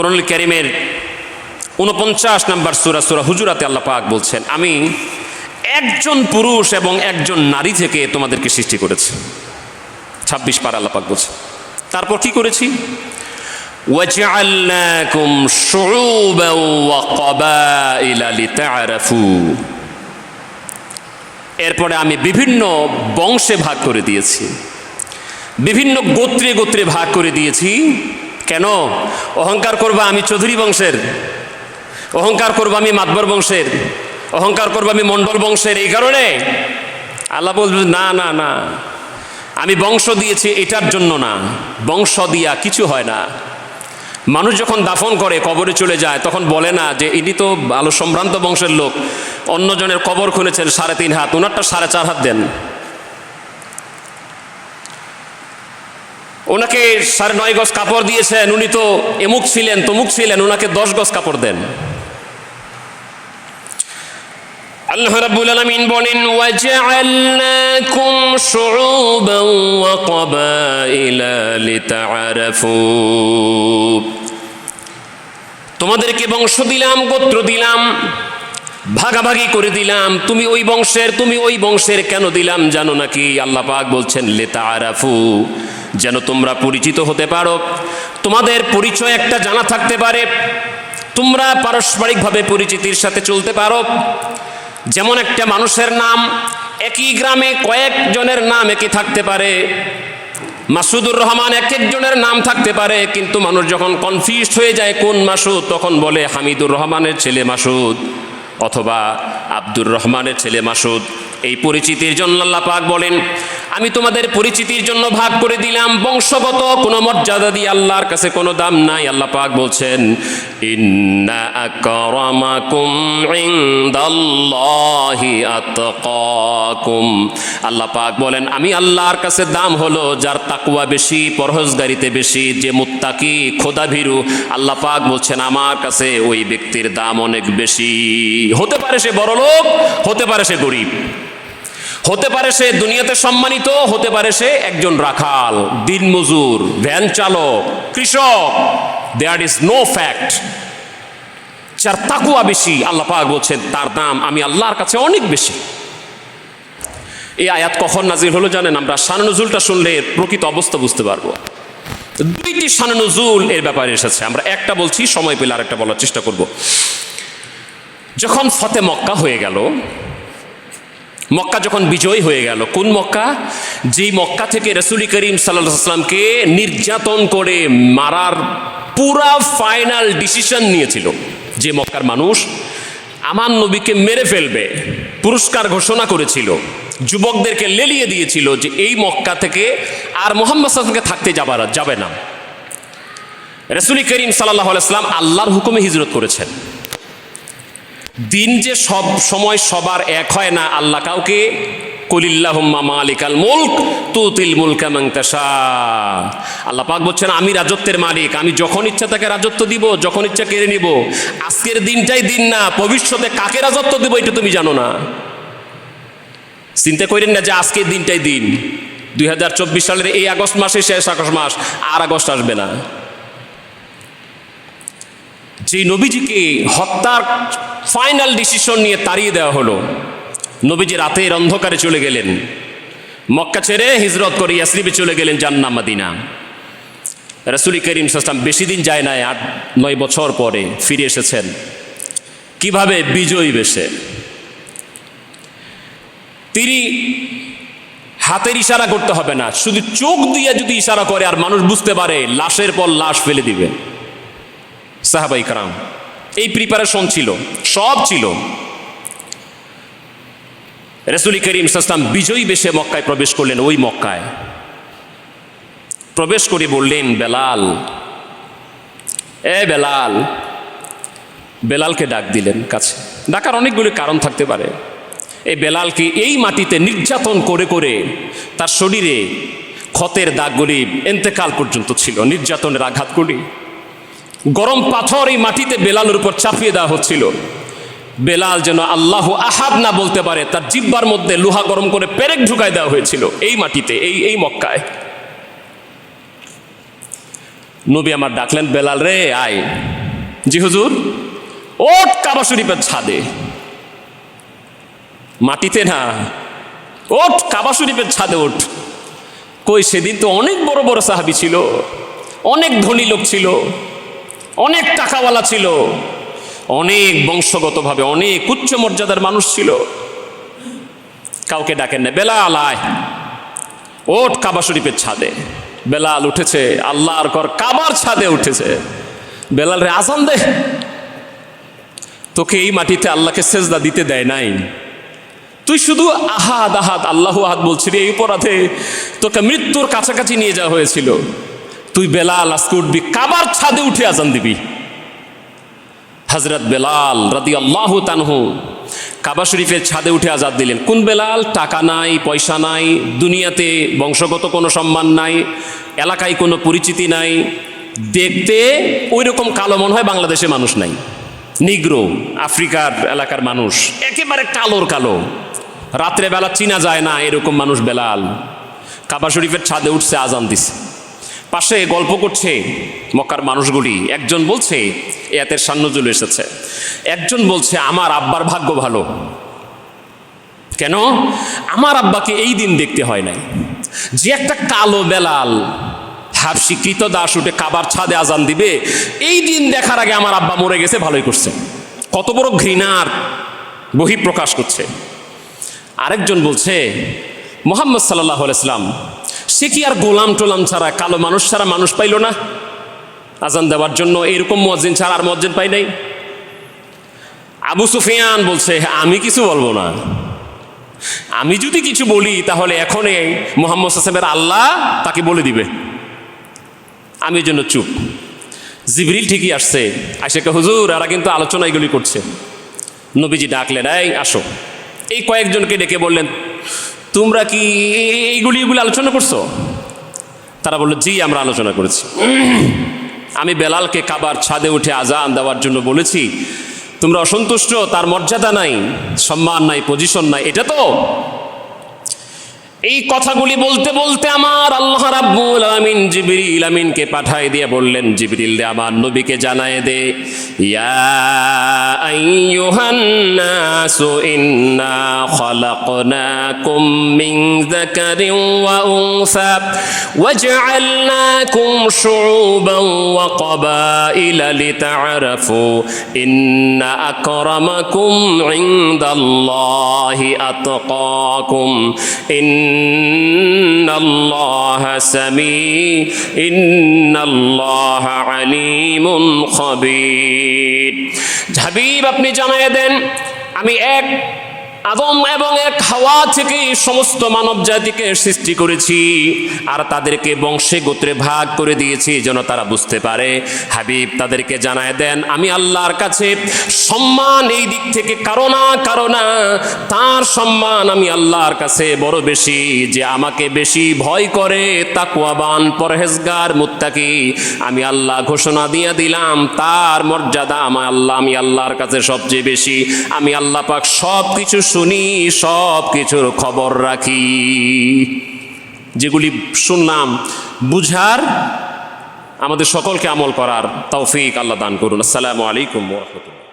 কোরআনুল কারীমের 49 নম্বর সূরা সূরা হুজুরাতে আল্লাহ পাক বলছেন, আমি একজন পুরুষ এবং একজন নারী থেকে তোমাদেরকে সৃষ্টি করেছি। 26 পারা আল্লাহ পাক বলছেন। তারপর কি করেছি? ওয়াজআলনাকুম শুউবান ওয়া ক্বাবাইলা লিতা'আরাফু। এরপরে আমি বিভিন্ন বংশে ভাগ করে দিয়েছি, বিভিন্ন গোত্রে গোত্রে ভাগ করে দিয়েছি। কেন? অহংকার করবা আমি চৌধুরী বংশের, অহংকার করবো আমি মাতবর বংশের, অহংকার করবো আমি মণ্ডল বংশের। এই কারণে আল্লাহ বলবেন না না না, আমি বংশ দিয়েছি এটার জন্য না, বংশ দিয়া কিছু হয় না। মানুষ যখন দাফন করে কবরে চলে যায় তখন বলে না যে ইনি তো আলো সম্ভ্রান্ত বংশের লোক, অন্যজনের কবর খুঁড়েছেন 3.5 হাত, ওনারটা 4.5 হাত দেন। ওনাকে 9.5 গজ কাপড় দিয়েছেন, উনি তো এমুক ছিলেন তমুক ছিলেন, ওনাকে 10 গজ কাপড় দেন। আল্লাহ রাব্বুল আলামিন বলেন ওয়াজআলনাকুম শুউবান ওয়া ক্বাবাইলা লিতা'আরাফু। তোমাদেরকে বংশ দিলাম, গোত্র দিলাম, ভাগাভাগি করে দিলাম। তুমি ওই বংশের, তুমি ওই বংশের। কেন দিলাম জানো নাকি? আল্লাহ পাক বলছেন লিতা'আরাফু, যেন তোমরা পরিচিত হতে পারো, তোমাদের পরিচয় একটা জানা থাকতে পারে, তোমরা পারস্পরিকভাবে পরিচিতির সাথে চলতে পারো। যেমন একটা মানুষের নাম একই গ্রামে কয়েকজনের নাম একই থাকতে পারে, মাসুদুর রহমান এক একজনের নাম থাকতে পারে, কিন্তু মানুষ যখন কনফিউজড হয়ে যায় কোন মাসুদ, তখন বলে হামিদুর রহমানের ছেলে মাসুদ অথবা আব্দুর রহমানের ছেলে মাসুদ। এই পরিচিতির জন্য আল্লাহ পাক বলেন আমি তোমাদের পরিচিতির জন্য ভাগ করে দিলাম। বংশগত কোনো মর্যাদা দিয়ে আল্লাহর কাছে কোনো দাম নাই। আল্লাহ পাক বলছেন ইন্না আকরামাকুম ইনদাল্লাহি আতকাকুম। আল্লাহ পাক বলেন আমি আল্লাহর কাছে দাম হলো যার তাকওয়া বেশি, পরহেজগারিতে বেশি, যে মুত্তাকি খোদাভীরু। আল্লাহ পাক বলছেন আমার কাছে ওই ব্যক্তির দাম অনেক বেশি। হতে পারে সে বড়লোক, হতে পারে সে গরিব, হতে পারে সে দুনিয়াতে সম্মানিত, হতে পারে সে একজন রাখাল, দিনমজুর, ভ্যান চালক, কৃষক। There is no fact. যার তাকওয়া বেশি আল্লাহ পাক বলছেন তার দাম আমি আল্লাহর কাছে অনেক বেশি। এই আয়াত কখন নাজিল হলো জানেন? আমরা শান নুজুলটা শুনলে প্রকৃত অবস্থা বুঝতে পারবো। 2টি শান নুজুল এর ব্যাপারে এসেছে। আমরা একটা বলছি, সময় পেলে আরেকটা বলার চেষ্টা করব। যখন ফতে মক্কা হয়ে গেল, মক্কা যখন বিজয় হয়ে গেল, কোন মক্কা? যেই মক্কা থেকে রাসূল করিম সাল্লাল্লাহু আলাইহি ওয়াসাল্লামকে নির্যাতন করে মারার পুরা ফাইনাল ডিসিশন নিয়েছিল, যে মক্কার মানুষ আমার নবীকে মেরে ফেলবে, পুরস্কার ঘোষণা করেছিল, যুবকদেরকে লেলিয়ে দিয়েছিল যে এই মক্কা থেকে আর মুহাম্মদ সাল্লাল্লাহু আলাইহি ওয়াসাল্লামকে থাকতে যাবে না। রাসূল করিম সাল্লাল্লাহু আলাইহি ওয়াসাল্লাম আল্লাহর হুকুমে হিজরত করেছেন। দিন যে সব সময় সবার এক হয় না, আল্লাহ কাউকে কুলিল্লাহুম্মা মালিকাল মুলক তুতিল মুলকা মান তাশা। আল্লাহ পাক বলছেন আমি রাজত্বের মালিক, আমি যখন ইচ্ছা তাকে রাজত্ব দিব, যখন ইচ্ছা কেড়ে নিব। আজকের দিনটাই দিন না, ভবিষ্যতে কাকে রাজত্ব দেব এটা তুমি জানো না। চিন্তা করেন না যে আজকের দিনটাই দিন। 2024 সালের এই আগস্ট মাসে শেষ আগস্ট মাস, আর আগস্ট আসবে না। যে নবীজিকে হত্যার ফাইনাল ডিসিশন নিয়ে তাড়িয়ে দেওয়া হলো, নবীজি রাতের অন্ধকারে চলে গেলেন, মক্কা ছেড়ে হিজরত করে ইয়াসরিবে চলে গেলেন, জান্নাহ মদিনা। রাসূল করিম সাল্লাল্লাহু আলাইহি ওয়াসাল্লাম বেশি দিন যায় নাই, 8-9 বছর পরে ফিরে এসেছেন। কিভাবে? বিজয়ী বেশে। তিনি হাতের ইশারা করতে হবে না, শুধু চোখ দিয়ে যদি ইশারা করে আর মানুষ বুঝতে পারে, লাশের পর লাশ ফেলে দিবে। সাহাবায়ে কেরাম এই প্রিপারেশন ছিল, সব ছিল। রাসূল করিম সাল্লাল্লাহু আলাইহি ওয়াসাল্লাম বিজয়ী বেশে মক্কায় প্রবেশ করলেন। ওই মক্কায় প্রবেশ করে বললেন বেলাল, এ বেলাল। বেলালকে ডাক দিলেন কাছে। ডাকার অনেকগুলো কারণ থাকতে পারে। এই বেলালকে এই মাটিতে নির্যাতন করে করে তার শরীরে ক্ষতের দাগগুলি ইন্তেকাল পর্যন্ত ছিল, নির্যাতনের আঘাতগুলি। গরম পাথর এই মাটিতে বেলালের উপর চাপিয়ে দেওয়া হচ্ছিল। বেলাল যেন আল্লাহু আহাদ না বলতে পারে, তার জিহ্বার মধ্যে লোহা গরম করে পেরেক ঢুকায় দেওয়া হয়েছিল এই মাটিতে, এই মক্কায়। নবী আমার ডাকলেন, বেলাল রে আয়। জি হুজুর। ওঠ কাবা শরীফের ছাদে, মাটিতে না, ওঠ কাবা শরীফের ছাদে ওঠ। কই সেদিন তো অনেক বড় বড় সাহাবী ছিল, অনেক ধনী লোক ছিল, অনেক টাকাওয়ালা ছিল, অনেক বংশগতভাবে অনেক উচ্চ মর্যাদার মানুষ ছিল। কাউকে ডাকেন না, বেলাল আয়, ওঠ কাবা শরীফের ছাদে। বেলাল উঠেছে, আল্লাহর ঘর কাবার ছাদে উঠেছে। বেলাল রে আজান দে। তোকে এই মাটিতে আল্লাহকে সেজদা দিতে দেয় নাই, তুই শুধু আহাদ আহাদ আল্লাহু আহাদ বলছিলি, এই অপরাধে তোকে মৃত্যুর কাছাকাছি নিয়ে যাওয়া হয়েছিল। তুই বেলাল আজকে উঠবি, কাবার ছাদে উঠে আজান দিবি। হযরত বেলাল রাদিয়াল্লাহু তাআনহু কাবা শরীফের ছাদে উঠে আজান দিলেন। কোন বেলাল? টাকা নাই, পয়সা নাই, দুনিয়াতে বংশগত কোনো সম্মান নাই, এলাকায় কোনো পরিচিতি নাই, দেখতে ওই রকম কালো মনে হয় বাংলাদেশে মানুষ নাই, নিগ্রো আফ্রিকার এলাকার মানুষ, একেবারে কালোর কালো, রাত্রে বেলা চিনা যায় না এরকম মানুষ বেলাল কাবা শরীফের ছাদে উঠছে, আজান দিছে। পাশে গল্প করছে মক্কার মানুষগুলি। একজন বলছে, এতের সান্নজুল এসেছে, একজন বলছে আমার আব্বার ভাগ্য ভালো। কেন? আমার আব্বাকে এই দিন দেখতে হয় নাই যে একটা কালো বেলাল হাবশি কৃতদাস উঠে কাবার ছাদে আজান দিবে, এই দিন দেখার আগে আমার আব্বা মরে গেছে, ভালোই করছে। কত বড় ঘৃণার বহিঃপ্রকাশ করছে। আরেকজন বলছে মুহাম্মদ সাল্লাল্লাহু আলাইহি ওয়াসাল্লাম সে কি আর গোলাম টোলাম ছাড়া, কালো মানুষ ছাড়া মানুষ পাইল না আজান দেওয়ার জন্য? এরকম মুয়াজ্জিন ছাড়া আর মুয়াজ্জিন পাই নাই। আবু সুফিয়ান বলছে আমি কিছু বলবো না, আমি যদি কিছু বলি তাহলে এখনই মুহাম্মদ সাল্লাল্লাহু আলাইহি ওয়াসাল্লামের আল্লাহ তাকে বলে দিবে, আমি এই জন্য চুপ। জিবরিল ঠিকই আসছে, আয়েশাকে হুজুর এরা কিন্তু আলোচনা এগুলি করছে। নবীজি ডাকলেন, এই আসো। এই কয়েকজনকে ডেকে বললেন, তোমরা কি এইগুলি আলোচনা করছো? তারা বলল, জি আমরা আলোচনা করেছি। আমি বেলালকে কাবার ছাদে উঠে আজান দেওয়ার জন্য বলেছি, তোমরা অসন্তুষ্ট, তার মর্যাদা নাই, সম্মান নাই, পজিশন নাই, এটা তো। এই কথাগুলি বলতে বলতে আমার আল্লাহ রাব্বুল আলামিন জিবরিল আমিনকে পাঠায় দিয়ে বললেন, জিবরিল রে আমার নবীকে জানায় দে, ইয়া আইয়ুহান নাসু ইন্না খালাকনাকুম মিন যাকারিন ওয়া উনসা ওয়াজআলনাকুম শুউবান ওয়া ক্বাবাইলা লিতা'আরাফু ইন্না আকরামাকুম ইনদাল্লাহি আতকাকুম ইন্নাল্লাহ আলিমুন খাবীর। হাবিব আপনি জানিয়ে দেন, আমি এক আদম এবং এক হাওয়া থেকে সমস্ত মানব জাতিকে সৃষ্টি করেছি আর তাদেরকে বংশে গোত্রে ভাগ করে দিয়েছি যেন তারা বুঝতে পারে। হাবিব তাদেরকে জানায় দেন, আমি আল্লাহর কাছে সম্মান এই দিক থেকে কারো না তার সম্মান আমি আল্লাহর কাছে বড় বেশি, যে আমাকে বেশি ভয় করে, তাকওয়াবান, পরহেজগার, মুত্তাকি, আমি আল্লাহ ঘোষণা দিয়ে দিলাম তার মর্যাদা আমি আল্লাহর কাছে সবচেয়ে বেশি। আমি আল্লাহ পাক সব কিছু শুনি, সব কিছুর খবর রাখি। যেগুলি শুনলাম বুঝার, আমাদের সকলকে আমল করার তৌফিক আল্লাহ দান করুন। আসসালামু আলাইকুম ওয়া রাহমাতুল্লাহ।